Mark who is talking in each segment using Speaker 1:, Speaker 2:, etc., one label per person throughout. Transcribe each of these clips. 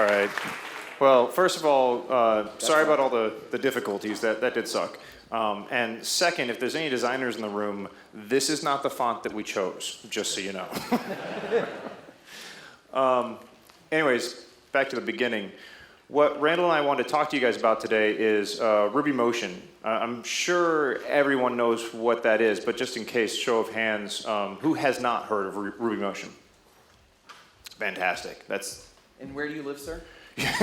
Speaker 1: right. Well, first of all, sorry about all the difficulties. That did suck. And second, if there's any designers in the room, this is not the font that we chose, just so you know. Anyways, back to the beginning. What Randall and I wanted to talk to you guys about today is Rubymotion. I'm sure everyone knows what that is, but just in case, show of hands, who has not heard of Rubymotion? Fantastic.
Speaker 2: And where do you live, sir? Just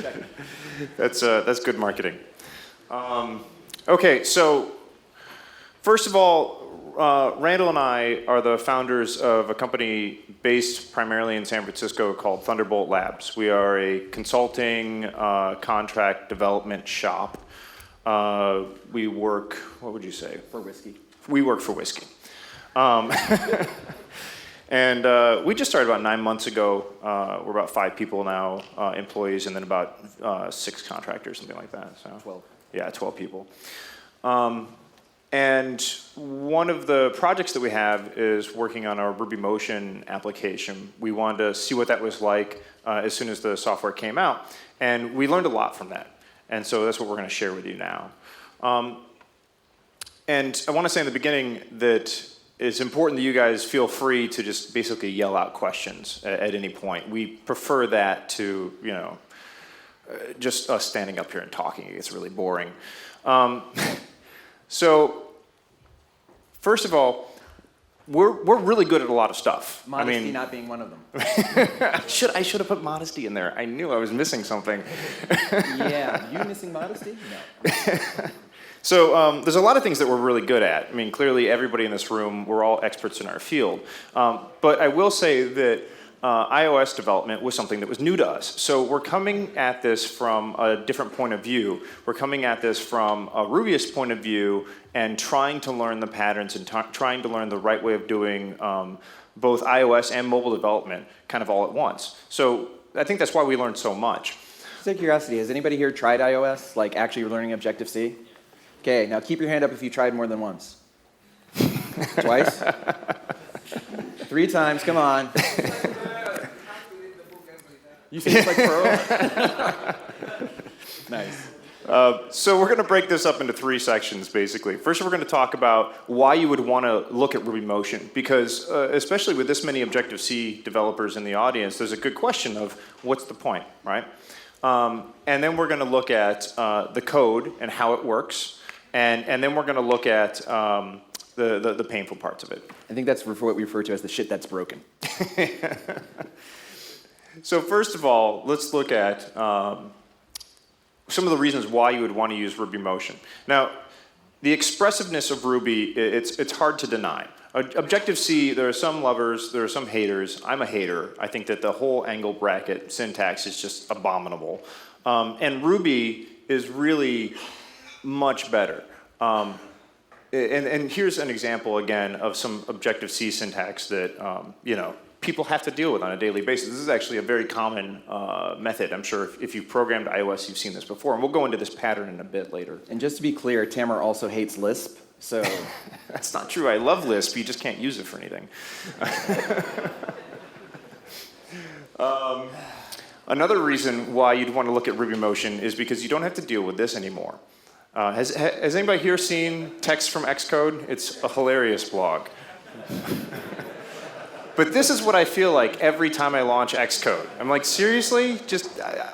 Speaker 2: checking.
Speaker 1: That's good marketing. Okay, so first of all, Randall and I are the founders of a company based primarily in San Francisco called Thunderbolt Labs. We are a consulting contract development shop. We work, what would you say?
Speaker 2: For whiskey.
Speaker 1: We work for whiskey. And we just started about 9 months ago. We're about 5 people now, employees, and then about 6 contractors, something like that. So
Speaker 2: 12.
Speaker 1: Yeah, 12 people. And one of the projects that we have is working on our Rubymotion application. We wanted to see what that was like as soon as the software came out. And we learned a lot from that. And so that's what we're going to share with you now. And I want to say in the beginning that it's important that you guys feel free to just basically yell out questions at any point. We prefer that to, just us standing up here and talking. It gets really boring. So, first of all, we're really good at a lot of stuff.
Speaker 2: Modesty not being one of them.
Speaker 1: I should have put modesty in there. I knew I was missing something.
Speaker 2: Yeah, you missing modesty? No.
Speaker 1: So there's a lot of things that we're really good at. I mean, clearly everybody in this room, we're all experts in our field. But I will say that iOS development was something that was new to us. So we're coming at this from a different point of view. We're coming at this from a Rubyist point of view and trying to learn the patterns and trying to learn the right way of doing both iOS and mobile development kind of all at once. So I think that's why we learned so much.
Speaker 2: Just out of curiosity, has anybody here tried iOS, like actually learning Objective-C? Okay, now keep your hand up if you tried more than once. Twice? 3 times, come on. You see this like pro? Nice.
Speaker 1: So we're going to break this up into 3 sections, basically. First, we're going to talk about why you would want to look at Rubymotion, because especially with this many Objective-C developers in the audience, there's a good question of what's the point, right? And then we're going to look at the code and how it works, and then we're going to look at the painful parts of it.
Speaker 2: I think that's what we refer to as the shit that's broken.
Speaker 1: So first of all, let's look at some of the reasons why you would want to use Rubymotion. Now, the expressiveness of Ruby, it's hard to deny. Objective-C, there are some lovers, there are some haters. I'm a hater. I think that the whole angle bracket syntax is just abominable. And Ruby is really much better. And here's an example, again, of some Objective-C syntax that, people have to deal with on a daily basis. This is actually a very common method. I'm sure if you've programmed iOS, you've seen this before. And we'll go into this pattern in a bit later.
Speaker 2: And just to be clear, Tammer also hates Lisp, so...
Speaker 1: That's not true. I love Lisp. You just can't use it for anything. Another reason why you'd want to look at Rubymotion is because you don't have to deal with this anymore. Has anybody here seen Text from Xcode? It's a hilarious blog. But this is what I feel like every time I launch Xcode. I'm like, seriously?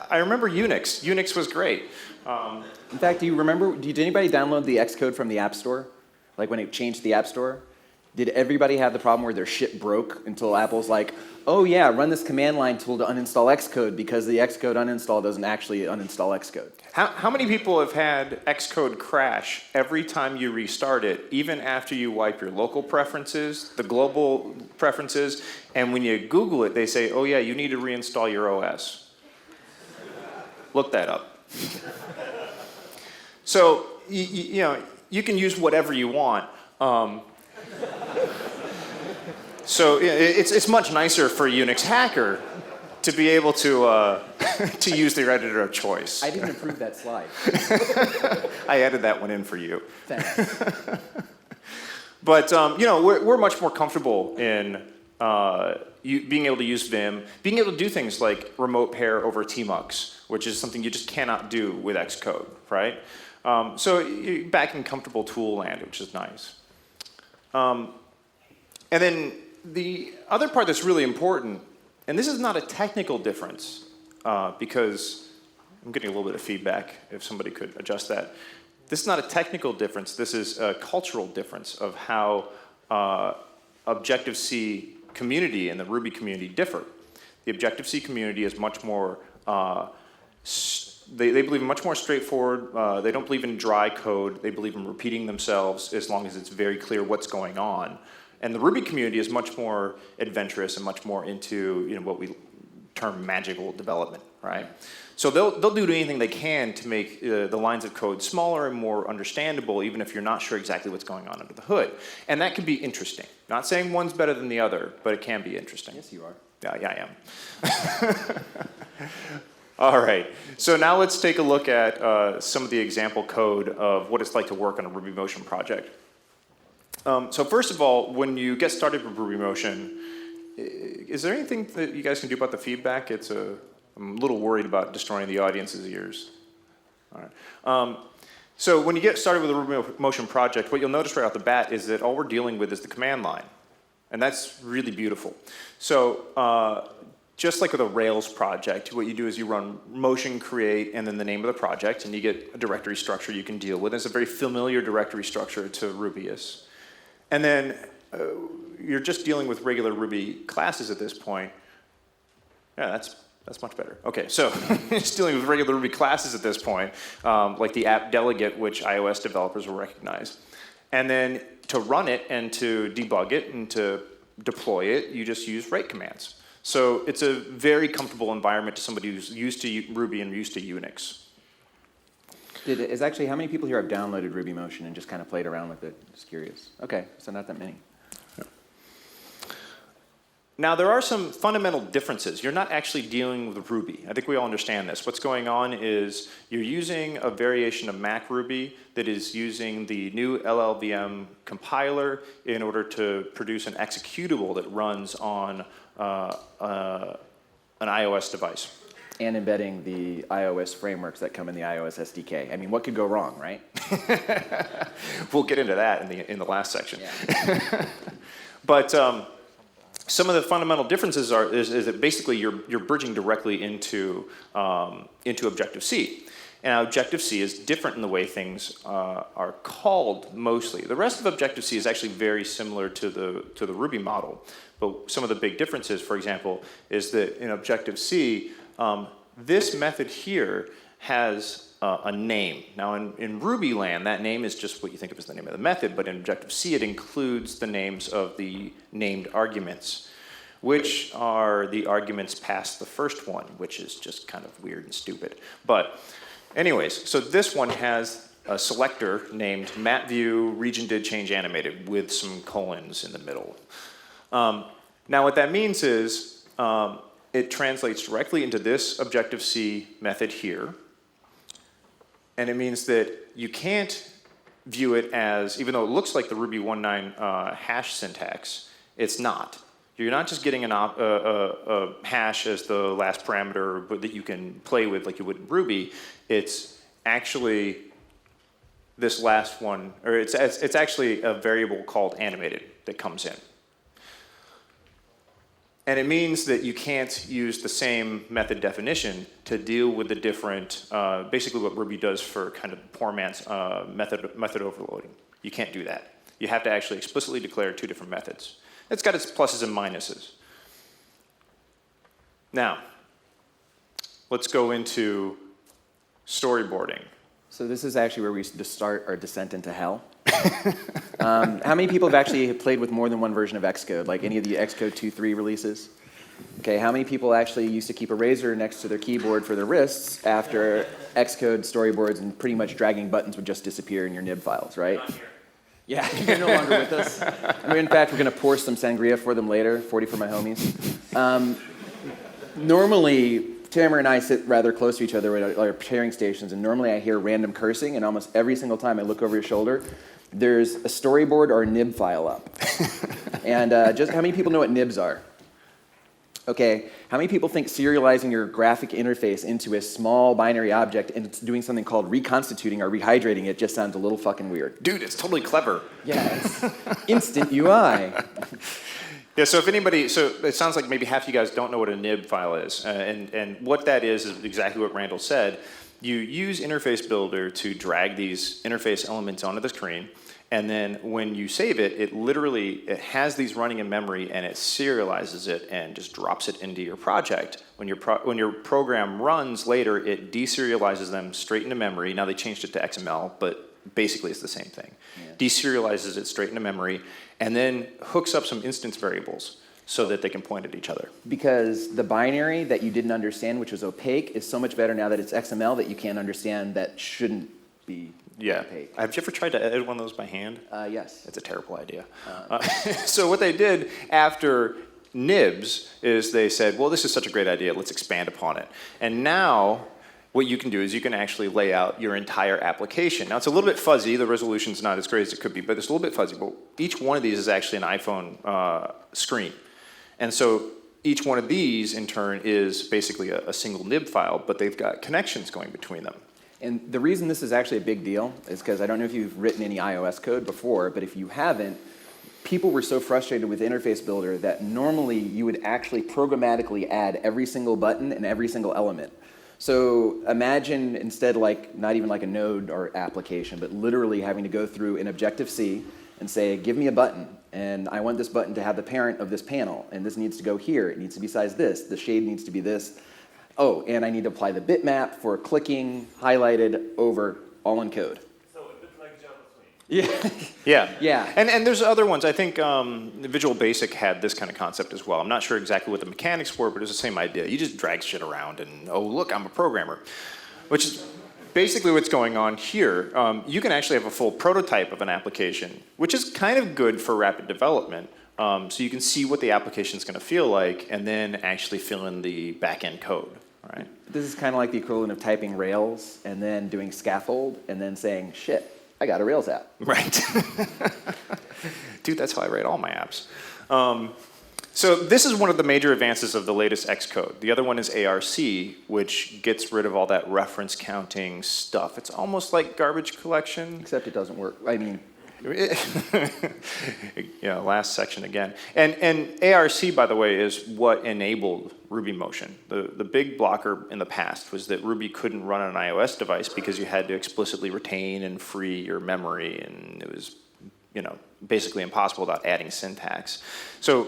Speaker 1: I remember Unix. Unix was great.
Speaker 2: In fact, do you remember, did anybody download the Xcode from the App Store? Like when it changed the App Store? Did everybody have the problem where their shit broke until Apple's like, oh yeah, run this command line tool to uninstall Xcode because the Xcode uninstall doesn't actually uninstall Xcode?
Speaker 1: How many people have had Xcode crash every time you restart it, even after you wipe your local preferences, the global preferences, and when you Google it, they say, oh yeah, you need to reinstall your OS. Look that up. So, you can use whatever you want. So it's much nicer for a Unix hacker to be able to use their editor of choice.
Speaker 2: I didn't approve that slide.
Speaker 1: I added that one in for you.
Speaker 2: Thanks.
Speaker 1: But we're much more comfortable in being able to use Vim, being able to do things like remote pair over tmux, which is something you just cannot do with Xcode, right? So you're back in comfortable tool land, which is nice. And then the other part that's really important, and this is not a technical difference, because I'm getting a little bit of feedback, if somebody could adjust that. This is not a technical difference, this is a cultural difference of how Objective-C community and the Ruby community differ. The Objective-C community is much more, they believe in much more straightforward, they don't believe in dry code, they believe in repeating themselves as long as it's very clear what's going on. And the Ruby community is much more adventurous and much more into what we term magical development, right? So they'll do anything they can to make the lines of code smaller and more understandable, even if you're not sure exactly what's going on under the hood. And that can be interesting. Not saying one's better than the other, but it can be interesting.
Speaker 2: Yes, you are.
Speaker 1: Yeah, I am. All right, so now let's take a look at some of the example code of what it's like to work on a Rubymotion project. So first of all, when you get started with Rubymotion, is there anything that you guys can do about the feedback? I'm a little worried about destroying the audience's ears. All right. So when you get started with a Rubymotion project, what you'll notice right off the bat is that all we're dealing with is the command line. And that's really beautiful. So just like with a Rails project, what you do is you run motion create and then the name of the project, and you get a directory structure you can deal with. It's a very familiar directory structure to Rubyist. And then you're just dealing with regular Ruby classes at this point. Yeah, that's much better. Okay, so just dealing with regular Ruby classes at this point, like the app delegate, which iOS developers will recognize. And then to run it and to debug it and to deploy it, you just use write commands. So it's a very comfortable environment to somebody who's used to Ruby and used to Unix.
Speaker 2: How many people here have downloaded Rubymotion and just kind of played around with it? Just curious. Okay, so not that many.
Speaker 1: Now, there are some fundamental differences. You're not actually dealing with Ruby. I think we all understand this. What's going on is you're using a variation of Mac Ruby that is using the new LLVM compiler in order to produce an executable that runs on an iOS device.
Speaker 2: And embedding the iOS frameworks that come in the iOS SDK. I mean, what could go wrong, right?
Speaker 1: We'll get into that in the last section.
Speaker 2: Yeah.
Speaker 1: But some of the fundamental differences is that basically you're bridging directly into Objective-C. And Objective-C is different in the way things are called mostly. The rest of Objective-C is actually very similar to the Ruby model. But some of the big differences, for example, is that in Objective-C, this method here has a name. Now in Ruby land, that name is just what you think of as the name of the method, but in Objective-C it includes the names of the named arguments, which are the arguments past the first one, which is just kind of weird and stupid. But anyways, so this one has a selector named matView region did change animated with some colons in the middle. Now what that means is it translates directly into this Objective-C method here. And it means that you can't view it as, even though it looks like the Ruby 1.9 hash syntax, it's not. You're not just getting a hash as the last parameter but that you can play with like you would in Ruby. It's actually this last one, or it's actually a variable called animated that comes in. And it means that you can't use the same method definition to deal with the different, basically what Ruby does for kind of poor man's method overloading. You can't do that. You have to actually explicitly declare two different methods. It's got its pluses and minuses. Now, let's go into storyboarding.
Speaker 2: So this is actually where we start our descent into hell. How many people have actually played with more than one version of Xcode, like any of the Xcode 2.3 releases? Okay, how many people actually used to keep a razor next to their keyboard for their wrists after Xcode storyboards and pretty much dragging buttons would just disappear in your nib files, right? Yeah, you're no longer with us. I mean, in fact, we're going to pour some sangria for them later, 40 for my homies. Normally, Tammer and I sit rather close to each other at our pairing stations, and normally I hear random cursing, and almost every single time I look over your shoulder, there's a storyboard or a nib file up. And just how many people know what nibs are? Okay, how many people think serializing your graphic interface into a small binary object and doing something called reconstituting or rehydrating it just sounds a little fucking weird?
Speaker 1: Dude, it's totally clever.
Speaker 2: Yes. Instant UI.
Speaker 1: Yeah, so if anybody, so it sounds like maybe half you guys don't know what a nib file is. And what that is exactly what Randall said. You use Interface Builder to drag these interface elements onto the screen. And then when you save it, it has these running in memory and it serializes it and just drops it into your project. When your program runs later, it deserializes them straight into memory. Now they changed it to XML, but basically it's the same thing. Yeah. Deserializes it straight into memory and then hooks up some instance variables so that they can point at each other.
Speaker 2: Because the binary that you didn't understand, which was opaque, is so much better now that it's XML that you can't understand that shouldn't be.
Speaker 1: Yeah.
Speaker 2: opaque.
Speaker 1: Have you ever tried to edit one of those by hand?
Speaker 2: Yes.
Speaker 1: It's a terrible idea. So what they did after nibs is they said, well, this is such a great idea, let's expand upon it. And now what you can do is you can actually lay out your entire application. Now it's a little bit fuzzy, the resolution's not as great as it could be, but it's a little bit fuzzy. But each one of these is actually an iPhone screen. And so each one of these, in turn, is basically a single nib file, but they've got connections going between them.
Speaker 2: And the reason this is actually a big deal is because I don't know if you've written any iOS code before, but if you haven't, people were so frustrated with Interface Builder that normally you would actually programmatically add every single button and every single element. So imagine instead not even like a node or application, but literally having to go through in Objective-C and say, give me a button, and I want this button to have the parent of this panel, and this needs to go here, it needs to be size this, the shade needs to be this. Oh, and I need to apply the bitmap for clicking, highlighted, over, all in code.
Speaker 3: So a bit like JavaScript.
Speaker 1: Yeah.
Speaker 2: Yeah.
Speaker 1: And there's other ones. I think Visual Basic had this kind of concept as well. I'm not sure exactly what the mechanics were, but it's the same idea. You just drag shit around and, oh, look, I'm a programmer. Which is basically what's going on here. You can actually have a full prototype of an application, which is kind of good for rapid development. So you can see what the application is going to feel like and then actually fill in the back-end code. Right?
Speaker 2: This is kind of like the equivalent of typing Rails and then doing scaffold and then saying, shit, I got a Rails app.
Speaker 1: Right. Dude, that's how I write all my apps. So this is one of the major advances of the latest Xcode. The other one is ARC, which gets rid of all that reference counting stuff. It's almost like garbage collection.
Speaker 2: Except it doesn't work. I mean,
Speaker 1: last section again. And ARC, by the way, is what enabled Rubymotion. The big blocker in the past was that Ruby couldn't run on an iOS device because you had to explicitly retain and free your memory, and it was, basically impossible without adding syntax. So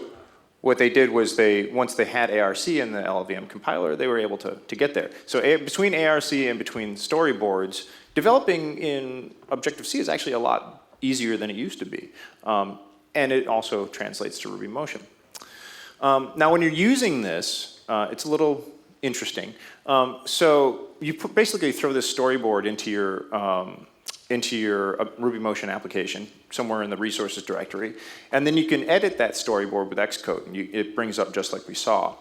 Speaker 1: what they did was once they had ARC in the LLVM compiler, they were able to get there. So between ARC and between Storyboards, developing in Objective-C is actually a lot easier than it used to be. And it also translates to Rubymotion. Now, when you're using this, it's a little interesting. So you basically throw this storyboard into your Rubymotion application, somewhere in the resources directory, and then you can edit that storyboard with Xcode, and it brings up just like we saw.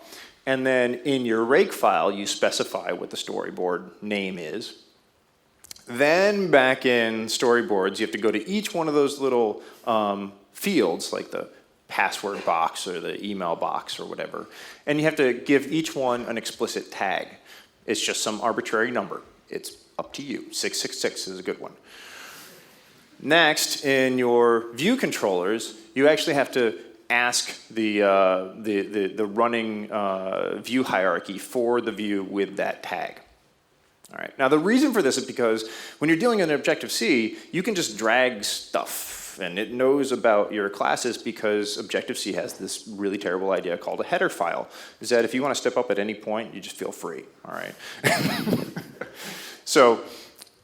Speaker 1: And then in your rake file, you specify what the storyboard name is. Then back in Storyboards, you have to go to each one of those little fields, like the password box or the email box or whatever, and you have to give each one an explicit tag. It's just some arbitrary number. It's up to you. 666 is a good one. Next, in your view controllers, you actually have to ask the running view hierarchy for the view with that tag. All right. Now, the reason for this is because when you're dealing in Objective-C, you can just drag stuff, and it knows about your classes because Objective-C has this really terrible idea called a header file, is that if you want to step up at any point, you just feel free. All right. So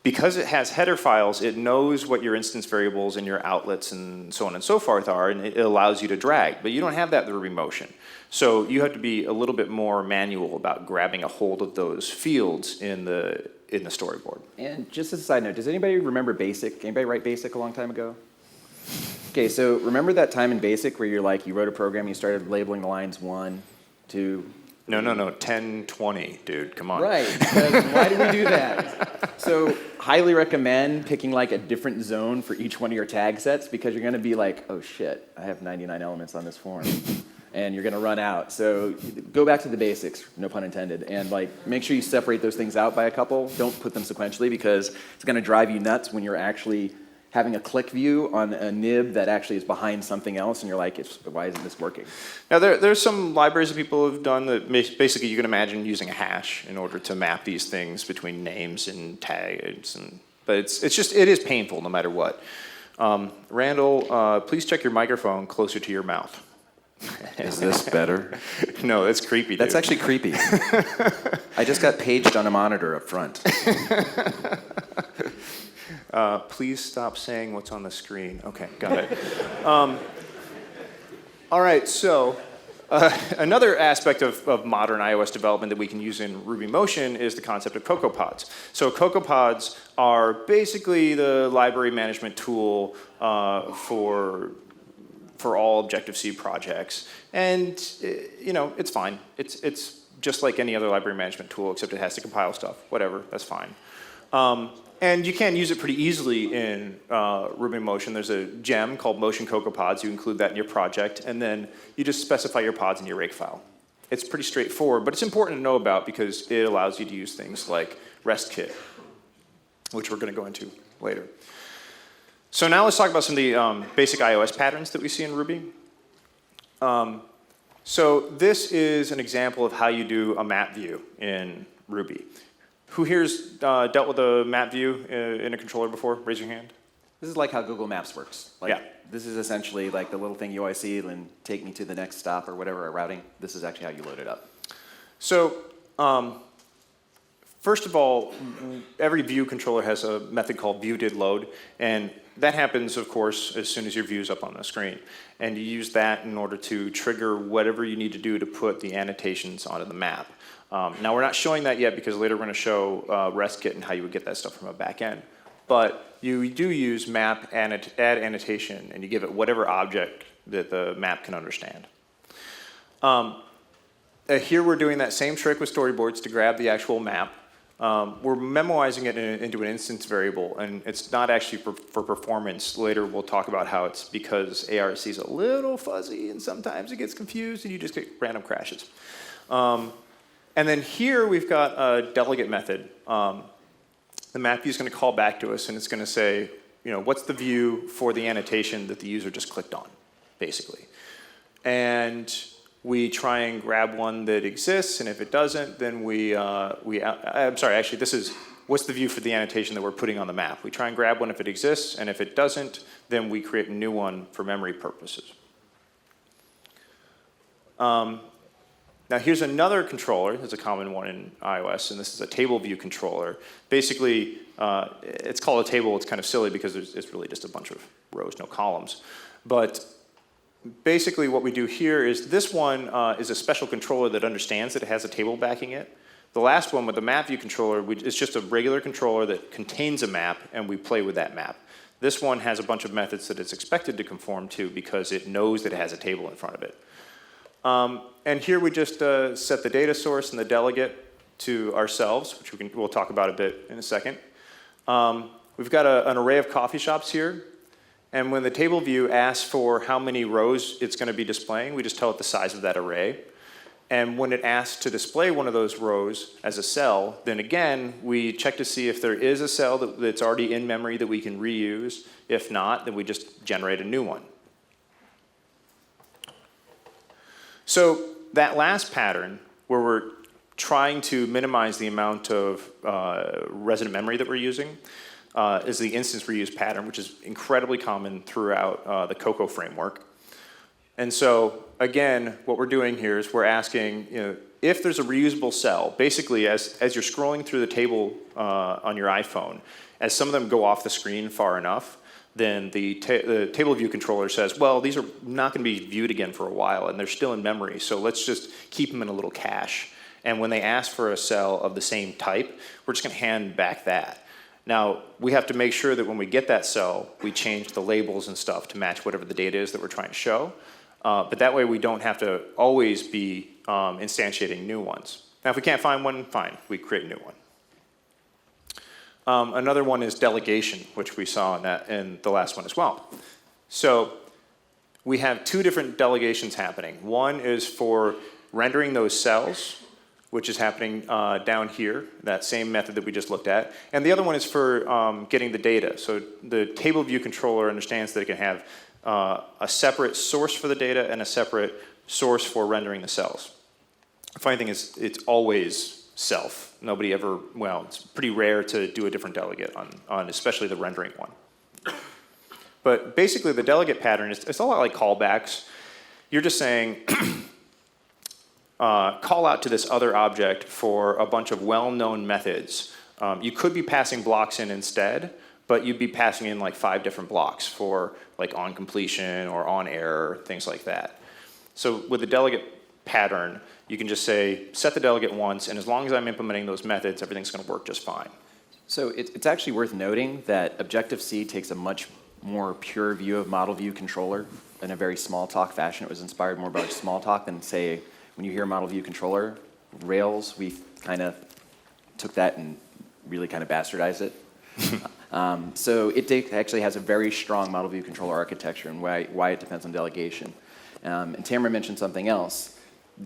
Speaker 1: because it has header files, it knows what your instance variables and your outlets and so on and so forth are, and it allows you to drag. But you don't have that in Rubymotion. So you have to be a little bit more manual about grabbing a hold of those fields in the storyboard.
Speaker 2: and just as a side note, does anybody remember BASIC? Anybody write BASIC a long time ago? Okay, so remember that time in BASIC where you wrote a program and you started labeling the lines 1, 2,
Speaker 1: No, 10, 20, dude, come on.
Speaker 2: Right, because why did we do that? So highly recommend picking like a different zone for each one of your tag sets because you're going to be like, oh shit, I have 99 elements on this form. And you're going to run out. So go back to the basics, no pun intended, and like make sure you separate those things out by a couple. Don't put them sequentially because it's going to drive you nuts when you're actually having a click view on a nib that actually is behind something else, and you're like, why isn't this working?
Speaker 1: Now, there's some libraries that people have done that basically you can imagine using a hash in order to map these things between names and tags, but it is painful no matter what. Randall, please check your microphone closer to your mouth.
Speaker 2: Is this better?
Speaker 1: No, it's creepy, dude.
Speaker 2: That's actually creepy. I just got paged on a monitor up front.
Speaker 1: Please stop saying what's on the screen. Okay, got it. All right, so another aspect of modern iOS development that we can use in Rubymotion is the concept of CocoaPods. So CocoaPods are basically the library management tool for all Objective-C projects, and it's fine. It's just like any other library management tool, except it has to compile stuff. Whatever, that's fine. And you can use it pretty easily in Rubymotion. There's a gem called Motion CocoaPods. You include that in your project, and then you just specify your pods in your rake file. It's pretty straightforward, but it's important to know about because it allows you to use things like RESTKit, which we're going to go into later. So now let's talk about some of the basic iOS patterns that we see in Ruby. So this is an example of how you do a map view in Ruby. Who here's dealt with a map view in a controller before? Raise your hand.
Speaker 2: This is like how Google Maps works. Like,
Speaker 1: yeah.
Speaker 2: This is essentially like the little thing you always see and take me to the next stop or whatever, routing. This is actually how you load it up.
Speaker 1: So first of all, every view controller has a method called viewDidLoad, and that happens, of course, as soon as your view's up on the screen. And you use that in order to trigger whatever you need to do to put the annotations onto the map. Now, we're not showing that yet because later we're going to show RESTKit and how you would get that stuff from a backend. But you do use map add annotation, and you give it whatever object that the map can understand. Here we're doing that same trick with Storyboards to grab the actual map. We're memoizing it into an instance variable, and it's not actually for performance. Later we'll talk about how it's because ARC is a little fuzzy, and sometimes it gets confused, and you just get random crashes. And then here we've got a delegate method. The map view is going to call back to us, and it's going to say, what's the view for the annotation that the user just clicked on, basically. And we try and grab one that exists, and if it doesn't, then I'm sorry, actually, this is what's the view for the annotation that we're putting on the map. We try and grab one if it exists, and if it doesn't, then we create a new one for memory purposes. Now here's another controller. It's a common one in iOS, and this is a table view controller. Basically, it's called a table. It's kind of silly because it's really just a bunch of rows, no columns. But basically what we do here is this one is a special controller that understands that it has a table backing it. The last one with the map view controller, it's just a regular controller that contains a map, and we play with that map. This one has a bunch of methods that it's expected to conform to because it knows that it has a table in front of it. And here we just set the data source and the delegate to ourselves, which we'll talk about a bit in a second. We've got an array of coffee shops here. And when the table view asks for how many rows it's going to be displaying, we just tell it the size of that array. And when it asks to display one of those rows as a cell, then again, we check to see if there is a cell that's already in memory that we can reuse. If not, then we just generate a new one. So that last pattern, where we're trying to minimize the amount of resident memory that we're using, is the instance reuse pattern, which is incredibly common throughout the Cocoa framework. And so, again, what we're doing here is we're asking, if there's a reusable cell, basically as you're scrolling through the table on your iPhone, as some of them go off the screen far enough, then the table view controller says, well, these are not going to be viewed again for a while, and they're still in memory, so let's just keep them in a little cache. And when they ask for a cell of the same type, we're just going to hand back that. Now, we have to make sure that when we get that cell, we change the labels and stuff to match whatever the data is that we're trying to show. But that way we don't have to always be instantiating new ones. Now, if we can't find one, fine, we create a new one. Another one is delegation, which we saw in the last one as well. So we have two different delegations happening. One is for rendering those cells, which is happening down here, that same method that we just looked at. And the other one is for getting the data. So the table view controller understands that it can have a separate source for the data and a separate source for rendering the cells. The funny thing is, it's always self. Nobody ever, well, it's pretty rare to do a different delegate on especially the rendering one. But basically, the delegate pattern is it's a lot like callbacks. You're just saying, call out to this other object for a bunch of well-known methods. You could be passing blocks in instead, but you'd be passing in like 5 different blocks for like on completion or on error, things like that. So with the delegate pattern, you can just say, set the delegate once, and as long as I'm implementing those methods, everything's going to work just fine.
Speaker 2: So it's actually worth noting that Objective-C takes a much more pure view of model view controller in a very small talk fashion. It was inspired more by small talk than, say, when you hear model view controller, Rails, we kind of took that and really kind of bastardized it. So it actually has a very strong model view controller architecture and why it depends on delegation. And Tamara mentioned something else.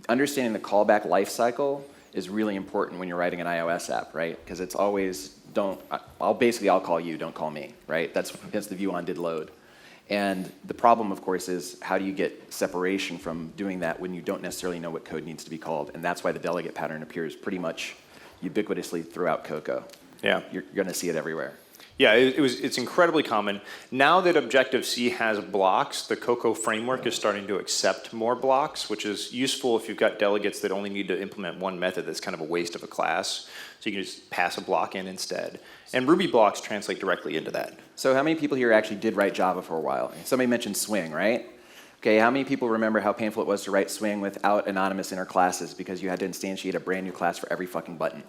Speaker 2: Understanding the callback lifecycle is really important when you're writing an iOS app, right? Because it's always, I'll call you, don't call me, right? That's the view on did load. And the problem, of course, is how do you get separation from doing that when you don't necessarily know what code needs to be called? And that's why the delegate pattern appears pretty much ubiquitously throughout Cocoa.
Speaker 1: Yeah.
Speaker 2: You're going to see it everywhere.
Speaker 1: Yeah, it's incredibly common. Now that Objective-C has blocks, the Cocoa framework is starting to accept more blocks, which is useful if you've got delegates that only need to implement one method that's kind of a waste of a class. So you can just pass a block in instead. And Ruby blocks translate directly into that.
Speaker 2: So how many people here actually did write Java for a while? Somebody mentioned Swing, right? Okay, how many people remember how painful it was to write Swing without anonymous inner classes because you had to instantiate a brand new class for every fucking button?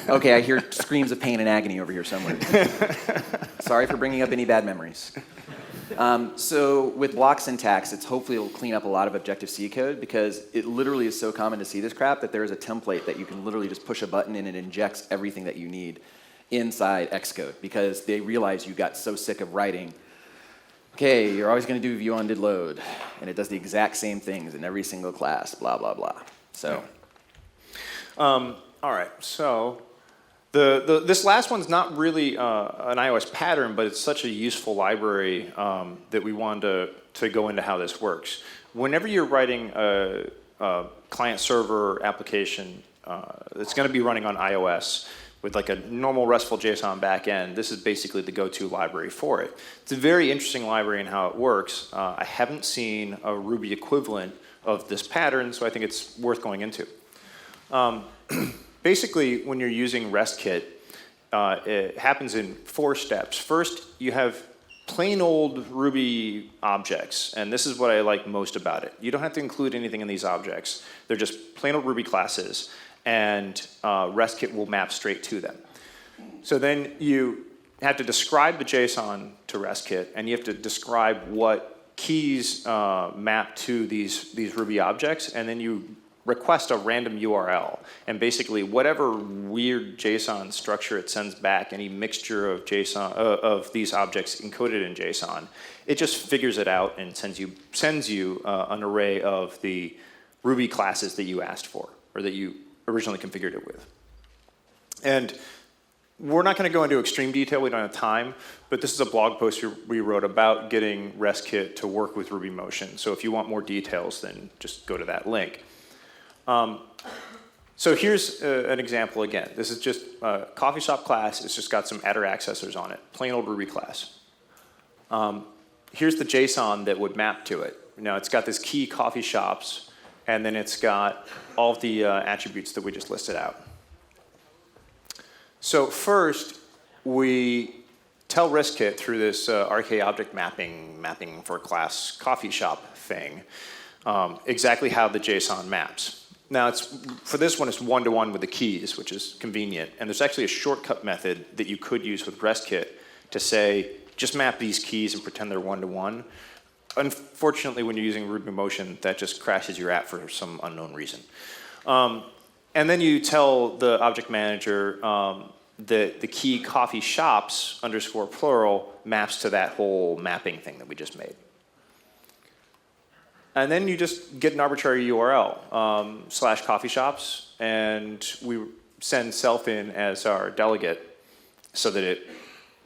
Speaker 2: Okay, I hear screams of pain and agony over here somewhere. Sorry for bringing up any bad memories. So with block syntax, hopefully it'll clean up a lot of Objective-C code because it literally is so common to see this crap that there is a template that you can literally just push a button and it injects everything that you need inside Xcode because they realize you got so sick of writing, okay, you're always going to do view on did load, and it does the exact same things in every single class, blah, blah, blah. So.
Speaker 1: All right, so this last one's not really an iOS pattern, but it's such a useful library that we wanted to go into how this works. Whenever you're writing a client-server application that's going to be running on iOS with like a normal RESTful JSON backend, this is basically the go-to library for it. It's a very interesting library in how it works. I haven't seen a Ruby equivalent of this pattern, so I think it's worth going into. Basically, when you're using RESTKit, it happens in 4 steps. First, you have plain old Ruby objects, and this is what I like most about it. You don't have to include anything in these objects. They're just plain old Ruby classes, and RESTKit will map straight to them. So then you have to describe the JSON to RESTKit, and you have to describe what keys map to these Ruby objects, and then you request a random URL, and basically whatever weird JSON structure it sends back, any mixture of JSON of these objects encoded in JSON, it just figures it out and sends you an array of the Ruby classes that you asked for or that you originally configured it with. And we're not going to go into extreme detail, we don't have time, but this is a blog post we wrote about getting RESTKit to work with Rubymotion. So if you want more details, then just go to that link. So here's an example again. This is just a coffee shop class. It's just got some attr accessors on it, plain old Ruby class. Here's the JSON that would map to it. Now it's got this key coffee shops, and then it's got all of the attributes that we just listed out. So first, we tell RESTKit through this RK object mapping for class coffee shop thing, exactly how the JSON maps. Now, for this one, it's one-to-one with the keys, which is convenient. And there's actually a shortcut method that you could use with RESTKit to say, just map these keys and pretend they're one-to-one. Unfortunately, when you're using Rubymotion, that just crashes your app for some unknown reason. And then you tell the object manager, the key coffee shops underscore plural maps to that whole mapping thing that we just made. And then you just get an arbitrary URL, slash coffee shops, and we send self in as our delegate so that it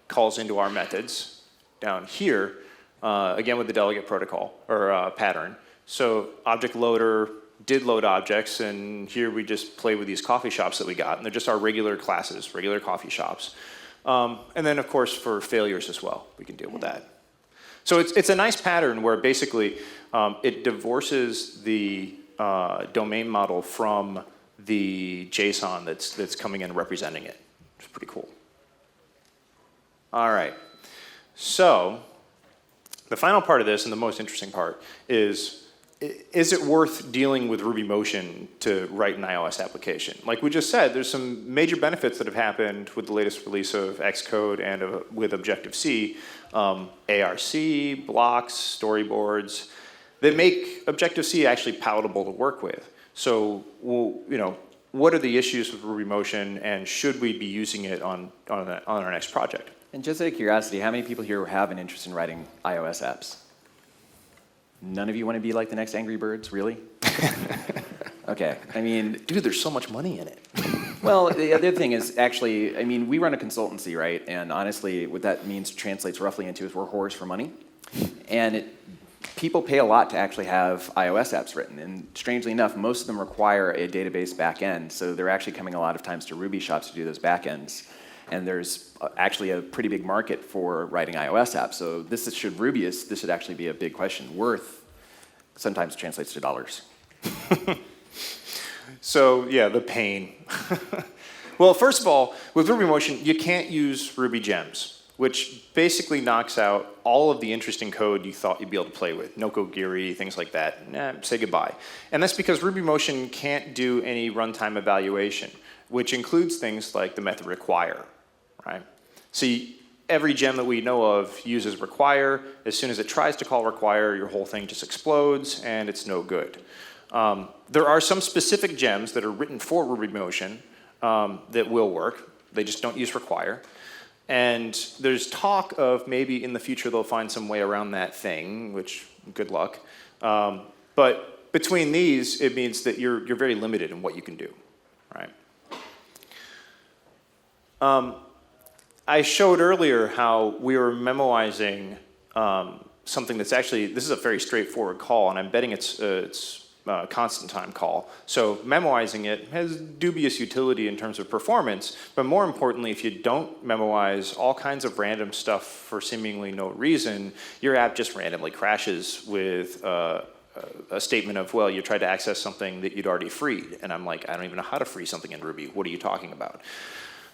Speaker 1: calls into our methods down here, again with the delegate protocol, or pattern. So object loader did load objects, and here we just play with these coffee shops that we got, and they're just our regular classes, regular coffee shops. And then, of course, for failures as well, we can deal with that. So it's a nice pattern where basically it divorces the domain model from the JSON that's coming in and representing it. It's pretty cool. All right. So the final part of this, and the most interesting part, is it worth dealing with Rubymotion to write an iOS application? Like we just said, there's some major benefits that have happened with the latest release of Xcode and with Objective-C, ARC, blocks, storyboards, that make Objective-C actually palatable to work with. So, what are the issues with Rubymotion, and should we be using it on our next project?
Speaker 2: And just out of curiosity, how many people here have an interest in writing iOS apps? None of you want to be like the next Angry Birds, really? Okay, I mean...
Speaker 1: Dude, there's so much money in it.
Speaker 2: Well, the other thing is actually, I mean, we run a consultancy, right? And honestly, what that means translates roughly into is we're whores for money. And people pay a lot to actually have iOS apps written. And strangely enough, most of them require a database backend. So they're actually coming a lot of times to Ruby shops to do those backends. And there's actually a pretty big market for writing iOS apps. So this should actually be a big question. Worth sometimes translates to dollars.
Speaker 1: So yeah, the pain. Well, first of all, with Rubymotion, you can't use Ruby gems, which basically knocks out all of the interesting code you thought you'd be able to play with. Nokogiri, things like that. Nah, say goodbye. And that's because Rubymotion can't do any runtime evaluation, which includes things like the method require. Right? See, every gem that we know of uses require. As soon as it tries to call require, your whole thing just explodes, and it's no good. There are some specific gems that are written for Rubymotion that will work. They just don't use require. And there's talk of maybe in the future they'll find some way around that thing, which good luck. But between these, it means that you're very limited in what you can do. Right? I showed earlier how we were memoizing something that's actually, this is a very straightforward call, and I'm betting it's a constant time call. So memoizing it has dubious utility in terms of performance, but more importantly, if you don't memoize all kinds of random stuff for seemingly no reason, your app just randomly crashes with a statement of, well, you tried to access something that you'd already freed. And I'm like, I don't even know how to free something in Ruby. What are you talking about?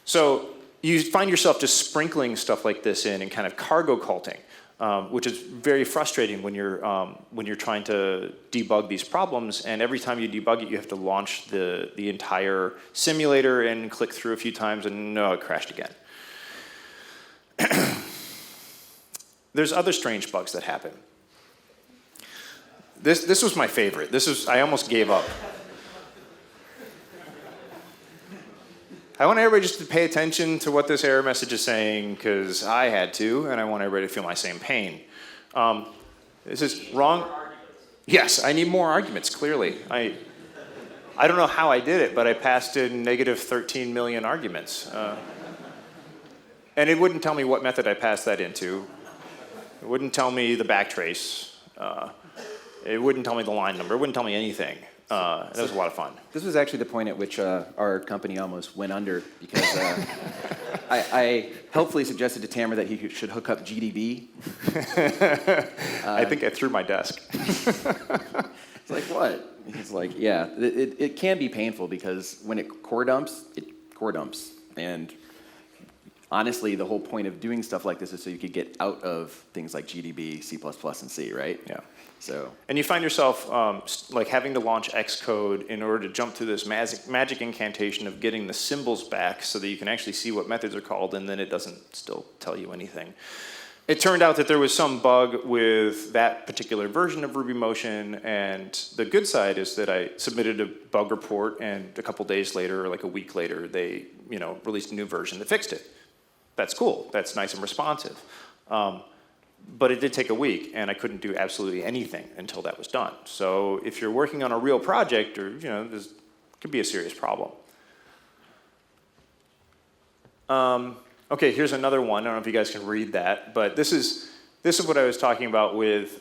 Speaker 1: So you find yourself just sprinkling stuff like this in and kind of cargo culting, which is very frustrating when you're trying to debug these problems. And every time you debug it, you have to launch the entire simulator and click through a few times, and no, it crashed again. There's other strange bugs that happen. This was my favorite. I almost gave up. I want everybody just to pay attention to what this error message is saying, because I had to, and I want everybody to feel my same pain. This is wrong. Yes, I need more arguments, clearly. I don't know how I did it, but I passed in negative 13 million arguments. And it wouldn't tell me what method I passed that into. It wouldn't tell me the backtrace. It wouldn't tell me the line number. It wouldn't tell me anything. That was a lot of fun.
Speaker 2: This was actually the point at which our company almost went under, because I helpfully suggested to Tammer that he should hook up GDB.
Speaker 1: I think I threw my desk.
Speaker 2: It's like, what? He's like, yeah, it can be painful, because when it core dumps, And honestly, the whole point of doing stuff like this is so you could get out of things like GDB, C++, and C, right?
Speaker 1: Yeah.
Speaker 2: So.
Speaker 1: And you find yourself like having to launch Xcode in order to jump through this magic incantation of getting the symbols back so that you can actually see what methods are called, and then it doesn't still tell you anything. it turned out that there was some bug with that particular version of Rubymotion, and the good side is that I submitted a bug report, and a couple days later, or like a week later, they released a new version that fixed it. That's cool. That's nice and responsive. But it did take a week, and I couldn't do absolutely anything until that was done. So if you're working on a real project, or this could be a serious problem. Okay, here's another one. I don't know if you guys can read that, but this is what I was talking about with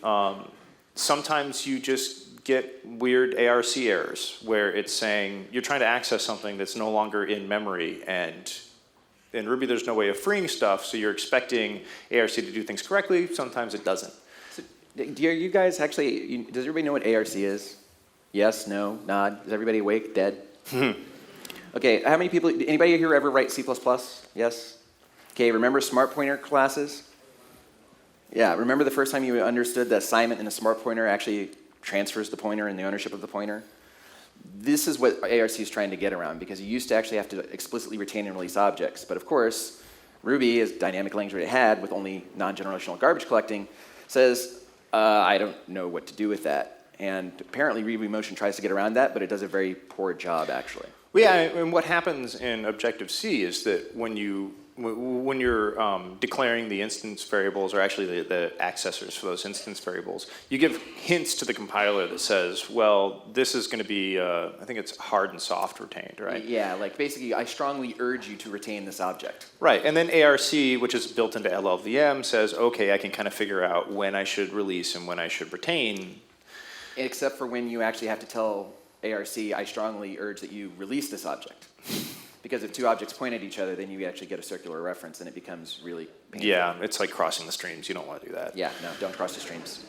Speaker 1: sometimes you just get weird ARC errors where it's saying you're trying to access something that's no longer in memory, and in Ruby there's no way of freeing stuff, so you're expecting ARC to do things correctly. Sometimes it doesn't.
Speaker 2: So, do you guys actually, does everybody know what ARC is? Yes, no, nod. Is everybody awake, dead? Okay, how many people, anybody here ever write C++? Yes? Okay, remember smart pointer classes? Yeah, remember the first time you understood that assignment in a smart pointer actually transfers the pointer and the ownership of the pointer? This is what ARC is trying to get around, because you used to actually have to explicitly retain and release objects. But of course, Ruby, as dynamic language it had with only non-generational garbage collecting, says, I don't know what to do with that. And apparently Rubymotion tries to get around that, but it does a very poor job, actually.
Speaker 1: Well, yeah, and what happens in ObjectiveC is that when you're declaring the instance variables, or actually the accessors for those instance variables, you give hints to the compiler that says, well, this is going to be, I think it's hard and soft retained, right?
Speaker 2: Yeah, like basically, I strongly urge you to retain this object.
Speaker 1: Right, and then ARC, which is built into LLVM, says, okay, I can kind of figure out when I should release and when I should retain.
Speaker 2: Except for when you actually have to tell ARC, I strongly urge that you release this object. Because if two objects point at each other, then you actually get a circular reference, and it becomes really painful.
Speaker 1: Yeah, it's like crossing the streams. You don't want to do that.
Speaker 2: Yeah, no, don't cross the streams.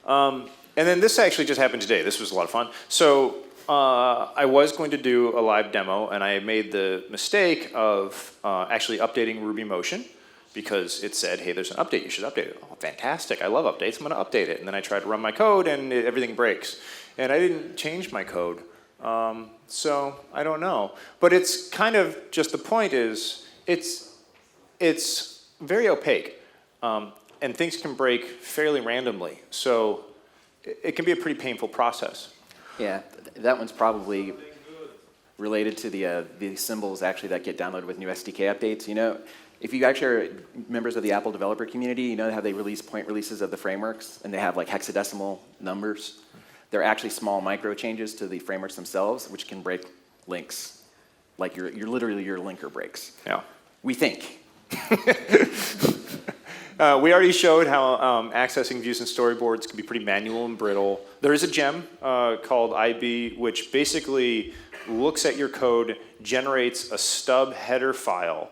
Speaker 1: And then this actually just happened today. This was a lot of fun. So I was going to do a live demo, and I made the mistake of actually updating Rubymotion, because it said, hey, there's an update, you should update it. Oh, fantastic, I love updates, I'm going to update it. And then I tried to run my code, and everything breaks. And I didn't change my code. So I don't know. But it's kind of just, the point is, it's very opaque. And things can break fairly randomly. So it can be a pretty painful process.
Speaker 2: Yeah, that one's probably related to the symbols actually that get downloaded with new SDK updates. If you actually are members of the Apple developer community, you know how they release point releases of the frameworks, and they have like hexadecimal numbers. They're actually small micro changes to the frameworks themselves, which can break links. Like literally your linker breaks.
Speaker 1: Yeah.
Speaker 2: We think.
Speaker 1: We already showed how accessing views and storyboards can be pretty manual and brittle. There is a gem called IB, which basically looks at your code, generates a stub header file,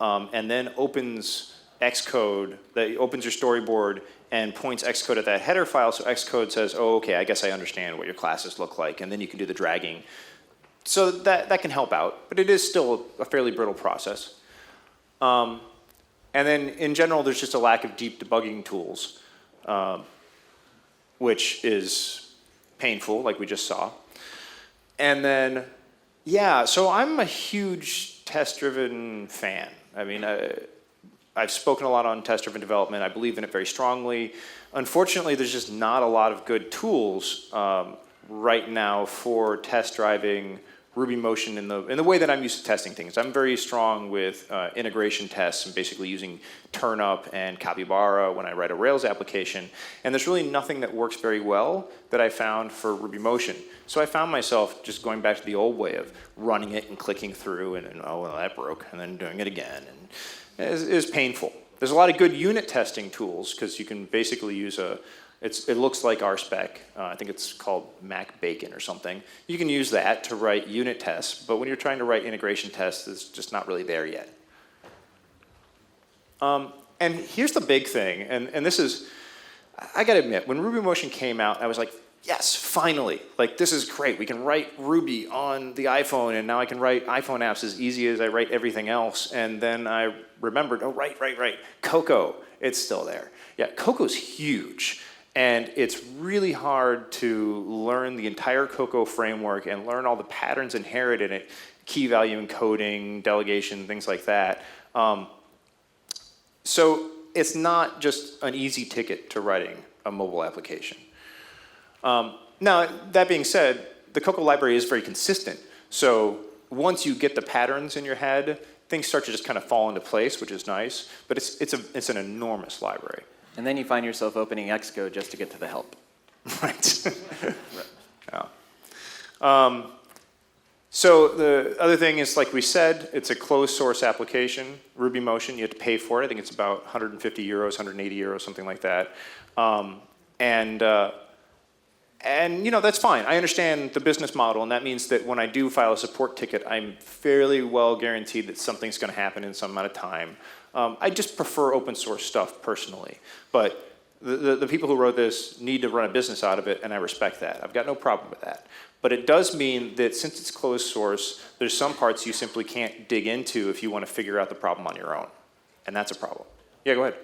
Speaker 1: and then opens Xcode, that opens your storyboard and points Xcode at that header file, so Xcode says, oh, okay, I guess I understand what your classes look like, and then you can do the dragging. So that can help out, but it is still a fairly brittle process. And then in general, there's just a lack of deep debugging tools, which is painful, like we just saw. And then, yeah, so I'm a huge test-driven fan. I mean, I've spoken a lot on test-driven development. I believe in it very strongly. Unfortunately, there's just not a lot of good tools right now for test driving Rubymotion in the way that I'm used to testing things. I'm very strong with integration tests and basically using Turnup and Capybara when I write a Rails application. And there's really nothing that works very well that I found for Rubymotion. So I found myself just going back to the old way of running it and clicking through and oh, well, that broke, and then doing it again. And it is painful. There's a lot of good unit testing tools because you can basically use it looks like RSpec. I think it's called Mac Bacon or something. You can use that to write unit tests, but when you're trying to write integration tests, it's just not really there yet. And here's the big thing, and this is, I gotta admit, when Rubymotion came out, I was like, yes, finally, like this is great. We can write Ruby on the iPhone, and now I can write iPhone apps as easy as I write everything else. And then I remembered, oh, right, Cocoa, it's still there. Yeah, Cocoa's huge. And it's really hard to learn the entire Cocoa framework and learn all the patterns inherent in it, key value encoding, delegation, things like that. So it's not just an easy ticket to writing a mobile application. Now, that being said, the Cocoa library is very consistent. So once you get the patterns in your head, things start to just kind of fall into place, which is nice. But it's an enormous library.
Speaker 2: And then you find yourself opening Xcode just to get to the help.
Speaker 1: Right. Yeah. So the other thing is, like we said, it's a closed source application. Rubymotion, you have to pay for it. I think it's about 150 euros, 180 euros, something like that. And you know, that's fine. I understand the business model, and that means that when I do file a support ticket, I'm fairly well guaranteed that something's going to happen in some amount of time. I just prefer open source stuff personally. But the people who wrote this need to run a business out of it, and I respect that. I've got no problem with that. But it does mean that since it's closed source, there's some parts you simply can't dig into if you want to figure out the problem on your own. And that's a problem. Yeah, go ahead.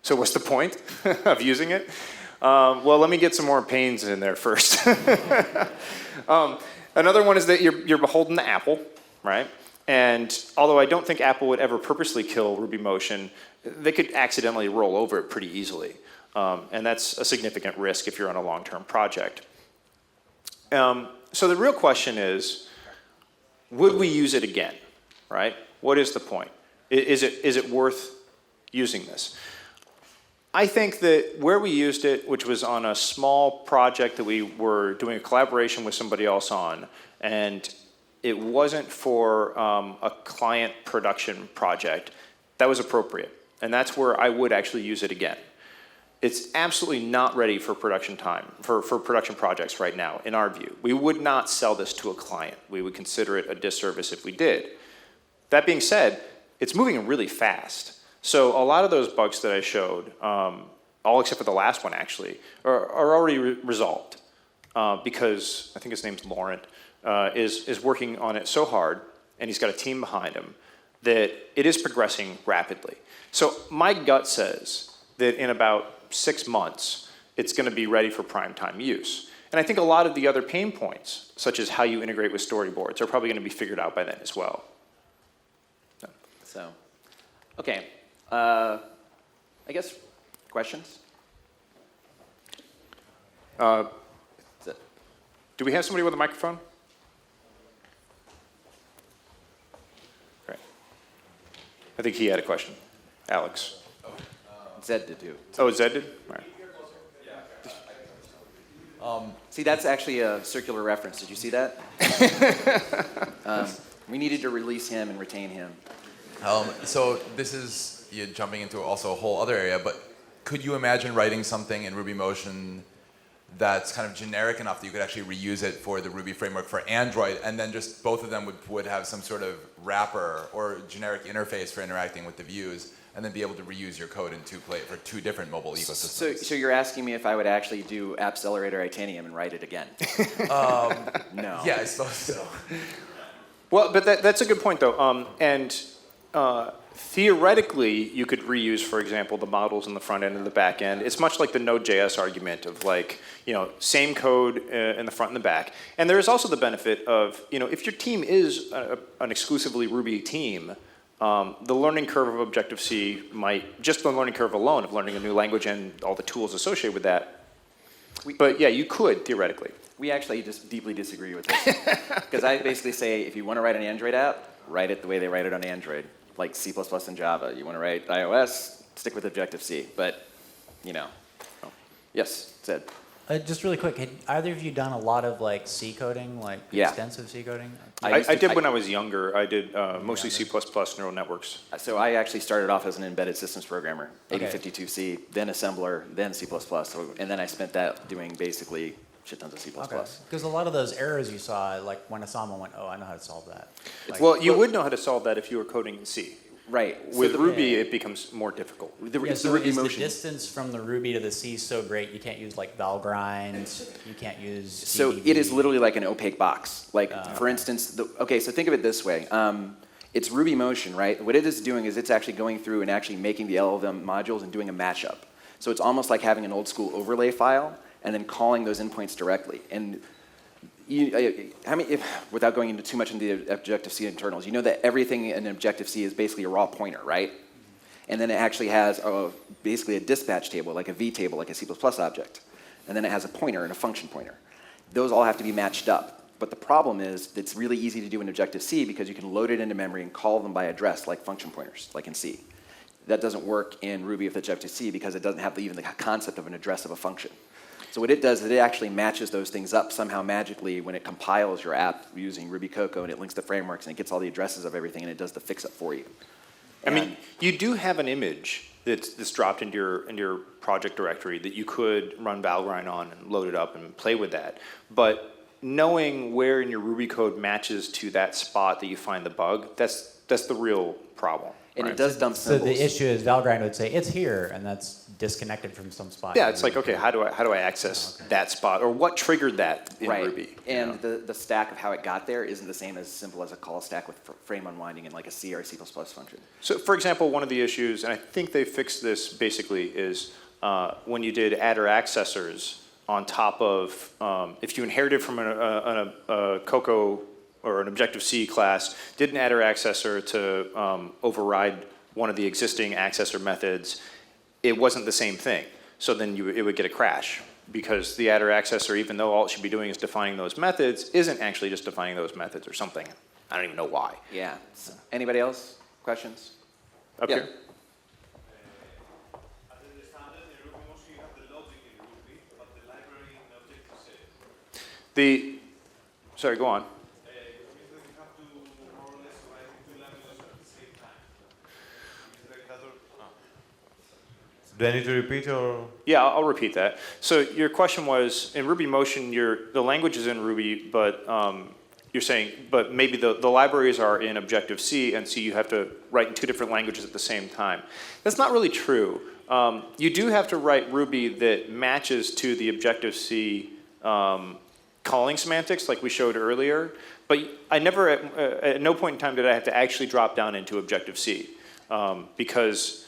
Speaker 1: So what's the point of using it? Well, let me get some more pains in there first. Another one is that you're beholden to Apple, right? And although I don't think Apple would ever purposely kill Rubymotion, they could accidentally roll over it pretty easily. And that's a significant risk if you're on a long-term project. So the real question is, would we use it again, right? What is the point? Is it worth using this? I think that where we used it, which was on a small project that we were doing a collaboration with somebody else on, and it wasn't for a client production project, that was appropriate. And that's where I would actually use it again. It's absolutely not ready for production time, for production projects right now, in our view. We would not sell this to a client. We would consider it a disservice if we did. That being said, it's moving really fast. So a lot of those bugs that I showed, all except for the last one actually, are already resolved. Because I think his name's Laurent, is working on it so hard, and he's got a team behind him, that it is progressing rapidly. So my gut says that in about 6 months, it's going to be ready for prime time use. And I think a lot of the other pain points, such as how you integrate with storyboards, are probably going to be figured out by then as well.
Speaker 2: So, okay. I guess questions?
Speaker 1: Do we have somebody with a microphone? Great. I think he had a question. Alex.
Speaker 2: Zed did too.
Speaker 1: Oh, Zed did? All right.
Speaker 2: See, that's actually a circular reference. Did you see that? We needed to release him and retain him.
Speaker 4: So this is you're jumping into also a whole other area, but could you imagine writing something in Rubymotion that's kind of generic enough that you could actually reuse it for the Ruby framework for Android, and then just both of them would have some sort of wrapper or generic interface for interacting with the views, and then be able to reuse your code in for two different mobile ecosystems?
Speaker 2: So you're asking me if I would actually do Appcelerator Itanium and write it again? No.
Speaker 4: Yeah, I suppose so.
Speaker 1: Well, but that's a good point, though. Theoretically, you could reuse, for example, the models in the front end and the back end. It's much like the Node.js argument of like, same code in the front and the back. And there is also the benefit of, if your team is an exclusively Ruby team, the learning curve of Objective-C just the learning curve alone of learning a new language and all the tools associated with that. But yeah, you could, theoretically.
Speaker 2: We actually just deeply disagree with this. Because I basically say, if you want to write an Android app, write it the way they write it on Android, like C++ and Java. You want to write iOS, stick with Objective-C. But, Yes, Zed.
Speaker 5: Just really quick, had either of you done a lot of C coding, extensive C coding?
Speaker 1: I did when I was younger. I did mostly C++, neural networks.
Speaker 2: So I actually started off as an embedded systems programmer, 8052C, then assembler, then C++. And then I spent that doing basically shit tons of C++.
Speaker 5: Because a lot of those errors you saw, when I saw them, I went, oh, I know how to solve that.
Speaker 1: Well, you would know how to solve that if you were coding in C.
Speaker 2: Right.
Speaker 1: With Ruby, it becomes more difficult.
Speaker 5: So is the distance from the Ruby to the C so great you can't use Valgrind, you can't use
Speaker 2: So
Speaker 5: CDB.
Speaker 2: it is literally like an opaque box. For instance, so think of it this way. It's Rubymotion, right? What it is doing is it's actually going through and actually making the LLVM modules and doing a mashup. So it's almost like having an old school overlay file and then calling those endpoints directly. And without going into too much into the Objective-C internals, you know that everything in Objective-C is basically a raw pointer, right? And then it actually has basically a dispatch table, like a V table, like a C++ object. And then it has a pointer and a function pointer. Those all have to be matched up. But the problem is it's really easy to do in Objective-C because you can load it into memory and call them by address like function pointers, like in C. That doesn't work in Ruby with Objective-C because it doesn't have even the concept of an address of a function. So what it does is it actually matches those things up somehow magically when it compiles your app using Ruby Cocoa, and it links the frameworks and it gets all the addresses of everything and it does the fix-up for you.
Speaker 1: I mean, you do have an image that's dropped into your project directory that you could run Valgrind on and load it up and play with that. But knowing where in your Ruby code matches to that spot that you find the bug, that's the real problem.
Speaker 2: And
Speaker 1: right?
Speaker 2: it does dump
Speaker 5: So
Speaker 2: symbols.
Speaker 5: the issue is Valgrind would say, it's here, and that's disconnected from some spot.
Speaker 1: Yeah, it's like, okay, how do I access that spot, or what triggered that in
Speaker 2: right.
Speaker 1: Ruby?
Speaker 2: And the stack of how it got there isn't the same as simple as a call stack with frame unwinding in like a C or C++ function.
Speaker 1: So, for example, one of the issues, and I think they fixed this basically, is when you did adder accessors on top of, if you inherited from a Cocoa or an Objective-C class, did an adder accessor to override one of the existing accessor methods, it wasn't the same thing. So then it would get a crash because the adder accessor, even though all it should be doing is defining those methods, isn't actually just defining those methods or something. I don't even know why.
Speaker 2: Yeah. So, anybody else? Questions?
Speaker 1: Up
Speaker 2: Yeah.
Speaker 1: here?
Speaker 3: As in the standard in Rubymotion, you have the logic in Ruby, but the library in Objective-C.
Speaker 1: Sorry, go on.
Speaker 3: Which means that you have to more or less write in two languages at the same time.
Speaker 6: Do I need to repeat or?
Speaker 1: Yeah, I'll repeat that. So your question was, in Rubymotion, the language is in Ruby, but you're saying, but maybe the libraries are in Objective-C, and so you have to write in two different languages at the same time. That's not really true. You do have to write Ruby that matches to the Objective-C calling semantics, like we showed earlier, but I never, at no point in time did I have to actually drop down into Objective-C, because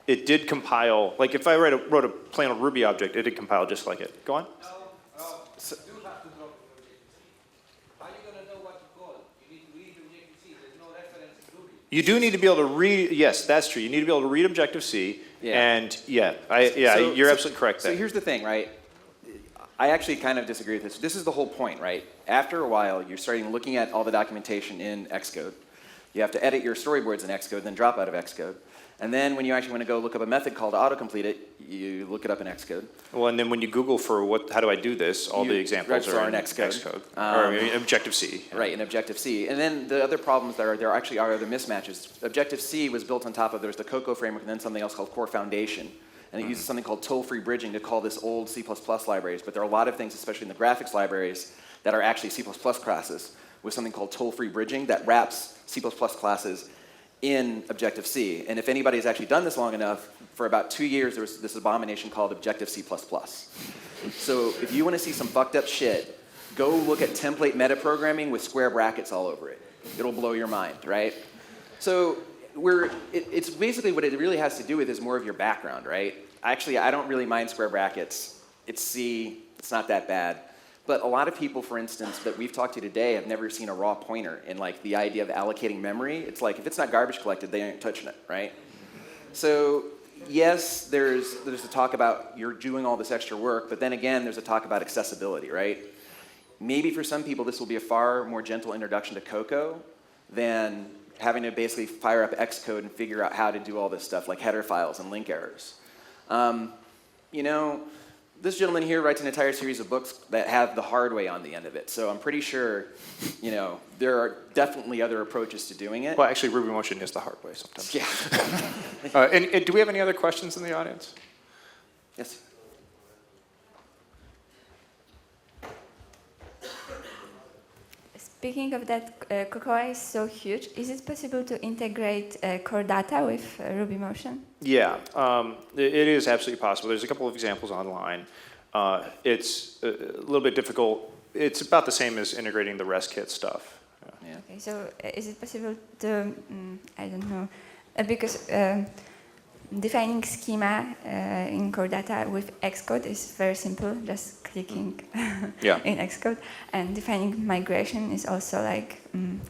Speaker 1: it did compile, like if I wrote a plain old Ruby object, it did compile just like it. Go on.
Speaker 7: You do have to drop in Objective-C. How are you going to know what to call? You need to read Objective-C. There's no reference in Ruby.
Speaker 1: You do need to be able to read, yes, that's true. You need to be able to read Objective-C,
Speaker 2: Yeah.
Speaker 1: and
Speaker 2: So-
Speaker 1: you're absolutely correct
Speaker 2: So
Speaker 1: there.
Speaker 2: here's the thing, right? I actually kind of disagree with this. This is the whole point, right? After a while, you're starting looking at all the documentation in Xcode. You have to edit your storyboards in Xcode, then drop out of Xcode. And then when you actually want to go look up a method called autocomplete it, you look it up in Xcode.
Speaker 1: Well, and then when you Google for how do I do this, all
Speaker 2: You-
Speaker 1: the examples
Speaker 2: right,
Speaker 1: are in
Speaker 2: in Xcode.
Speaker 1: Xcode. Or in Objective-C.
Speaker 2: Right, in Objective-C. And then the other problems there actually are other mismatches. Objective-C was built on top of, there's the Cocoa framework and then something else called Core Foundation. And it uses something called toll-free bridging to call this old C++ libraries. But there are a lot of things, especially in the graphics libraries, that are actually C++ classes with something called toll-free bridging that wraps C++ classes in Objective-C. And if anybody's actually done this long enough, for about 2 years there was this abomination called Objective-C++. So if you want to see some fucked up shit, go look at template metaprogramming with square brackets all over it. It'll blow your mind, right? So it's basically what it really has to do with is more of your background, right? Actually, I don't really mind square brackets. It's C, it's not that bad. But a lot of people, for instance, that we've talked to today have never seen a raw pointer, and like the idea of allocating memory, it's like if it's not garbage collected, they aren't touching it, right? So yes, there's a talk about you're doing all this extra work, but then again, there's a talk about accessibility, right? Maybe for some people, this will be a far more gentle introduction to Cocoa than having to basically fire up Xcode and figure out how to do all this stuff, like header files and link errors. You know, this gentleman here writes an entire series of books that have the hard way on the end of it. So I'm pretty sure, you know, there are definitely other approaches to doing it.
Speaker 1: Well, actually, Rubymotion is the hard way sometimes.
Speaker 2: Yeah.
Speaker 1: And do we have any other questions in the audience?
Speaker 2: Yes.
Speaker 8: Speaking of that, Cocoa is so huge. Is it possible to integrate core data with Rubymotion?
Speaker 1: Yeah, it is absolutely possible. There's a couple of examples online. It's a little bit difficult. It's about the same as integrating the REST-kit stuff.
Speaker 2: Yeah.
Speaker 8: Okay, so is it possible to, I don't know, because defining schema in core data with Xcode is very simple, just clicking
Speaker 1: Yeah.
Speaker 8: in Xcode. And defining migration is also like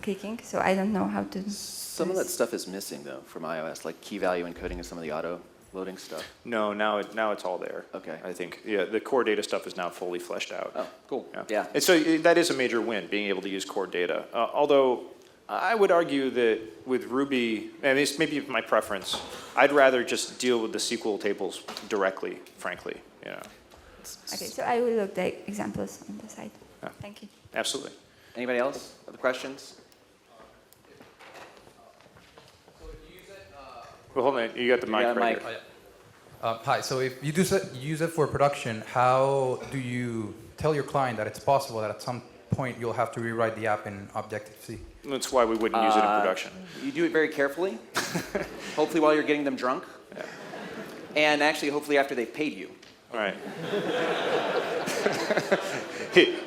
Speaker 8: clicking, so I don't know how to.
Speaker 2: Some of that stuff is missing though from iOS, like key value encoding and some of the auto loading stuff.
Speaker 1: No, now it's all there.
Speaker 2: Okay.
Speaker 1: I think, yeah, the core data stuff is now fully fleshed out.
Speaker 2: Oh, cool. Yeah.
Speaker 1: And so that is a major win, being able to use core data. Although I would argue that with Ruby, and it's maybe my preference, I'd rather just deal with the SQL tables directly, frankly. You know.
Speaker 8: Okay, so I will look the examples on the side.
Speaker 1: Yeah.
Speaker 8: Thank you.
Speaker 1: Absolutely.
Speaker 2: Anybody else? Other questions?
Speaker 1: Well, hold on, you got the mic
Speaker 2: got a
Speaker 1: right
Speaker 2: mic.
Speaker 1: here.
Speaker 9: Hi, so if you use it for production, how do you tell your client that it's possible that at some point you'll have to rewrite the app in ObjectiveC?
Speaker 1: That's why we wouldn't use it in production.
Speaker 2: You do it very carefully, hopefully while you're getting them drunk, and actually hopefully after they've paid you.
Speaker 1: All right.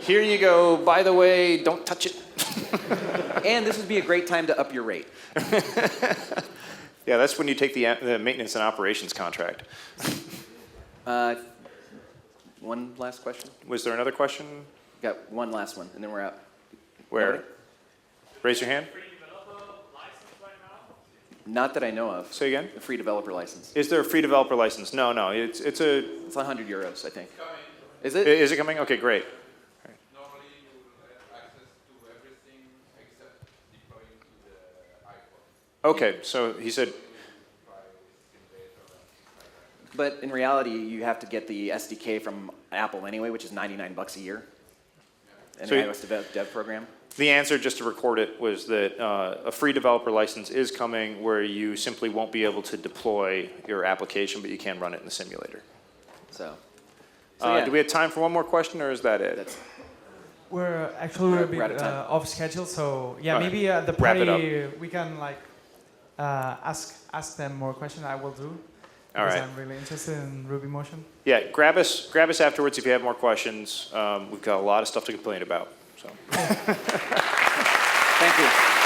Speaker 1: Here you go. By the way, don't touch it.
Speaker 2: And this would be a great time to up your rate.
Speaker 1: Yeah, that's when you take the maintenance and operations contract.
Speaker 2: One last question?
Speaker 1: Was there another question?
Speaker 2: Got one last one, and then we're out.
Speaker 1: Where?
Speaker 2: Nobody?
Speaker 1: Raise your hand.
Speaker 2: Not that I know of.
Speaker 1: Say again?
Speaker 2: The free developer license.
Speaker 1: Is there a free developer license? No, no. It's
Speaker 2: It's 100 euros, I think. Is it?
Speaker 1: Is it coming? Okay, great.
Speaker 7: Normally you will have access to everything except deploying to the iPhone.
Speaker 1: Okay, so he said,
Speaker 2: But in reality, you have to get the SDK from Apple anyway, which is $99 a year. And
Speaker 1: So
Speaker 2: the
Speaker 1: you-
Speaker 2: iOS dev program.
Speaker 1: the answer, just to record it, was that a free developer license is coming where you simply won't be able to deploy your application, but you can run it in the simulator.
Speaker 2: So yeah.
Speaker 1: Do we have time for one more question, or is that it?
Speaker 2: That's,
Speaker 10: We're a bit
Speaker 2: We're out of time.
Speaker 10: off schedule, so yeah,
Speaker 1: All right.
Speaker 10: maybe at the
Speaker 1: Wrap it
Speaker 10: party we can like ask them more questions. I will do.
Speaker 1: All
Speaker 10: Because
Speaker 1: right.
Speaker 10: I'm really interested in Rubymotion.
Speaker 1: Yeah, grab us afterwards if you have more questions. We've got a lot of stuff to complain about. So.
Speaker 2: thank you.